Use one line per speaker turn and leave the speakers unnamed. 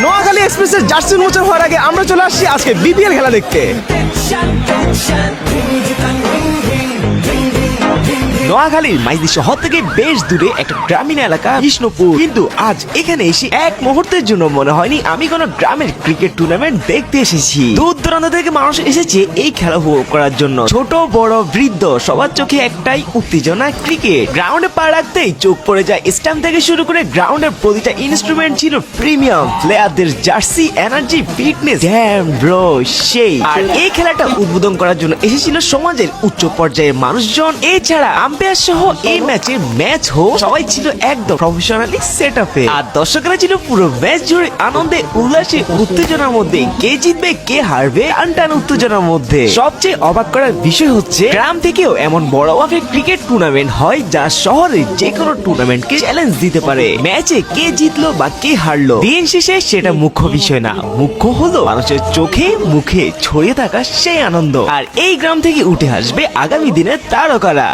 নোয়াখালী এক্সপ্রেসের জার্সি উন্মোচন হওয়ার আগে আমরা চলে আসছি আজকে বিপিএল খেলা দেখতে। নোয়াখালীর মাইজদি শহর থেকে বেশ দূরে একটা গ্রামীণ এলাকা কৃষ্ণপুর, কিন্তু আজ এখানে এসে এক মুহূর্তের জন্য মনে হয়নি আমি কোনো গ্রামের ক্রিকেট টুর্নামেন্ট দেখতে এসেছি। দূর দূরান্ত থেকে মানুষ এসেছে এই খেলা উপভোগ করার জন্য। ছোট বড় বৃদ্ধ সবার চোখে একটাই উত্তেজনা, ক্রিকেট। গ্রাউন্ডে পা রাখতেই চোখ পড়ে যায় স্ট্যাম্প থেকে শুরু করে গ্রাউন্ডের প্রতিটা ইনস্ট্রুমেন্ট ছিল প্রিমিয়াম। প্লেয়ারদের jersey, energy, fitness, damn bro সেই। আর এই খেলাটা উদ্বোধন করার জন্য এসেছিল সমাজের উচ্চ পর্যায়ের মানুষজন। এছাড়া আম্পায়ার সহ এই ম্যাচ সবাই ছিল একদম প্রফেশনালি সেটআপে। আর দর্শকরা ছিল পুরো ম্যাচ জুড়ে আনন্দে, উল্লাসে, উত্তেজনার মধ্যে। কে জিতবে কে হারবে টান উত্তেজনার মধ্যে। সবচেয়ে অবাক করার বিষয় হচ্ছে গ্রাম থেকেও এমন বড় মাপের ক্রিকেট টুর্নামেন্ট হয় যা শহরে যে কোনো টুর্নামেন্টকে চ্যালেঞ্জ দিতে পারে। ম্যাচে কে জিতলো বা কে হারলো দিন শেষে সেটা মুখ্য বিষয় না, মুখ্য হলো মানুষের চোখে মুখে ছড়িয়ে থাকা সেই আনন্দ। আর এই গ্রাম থেকে উঠে আসবে আগামী দিনের তারকারা।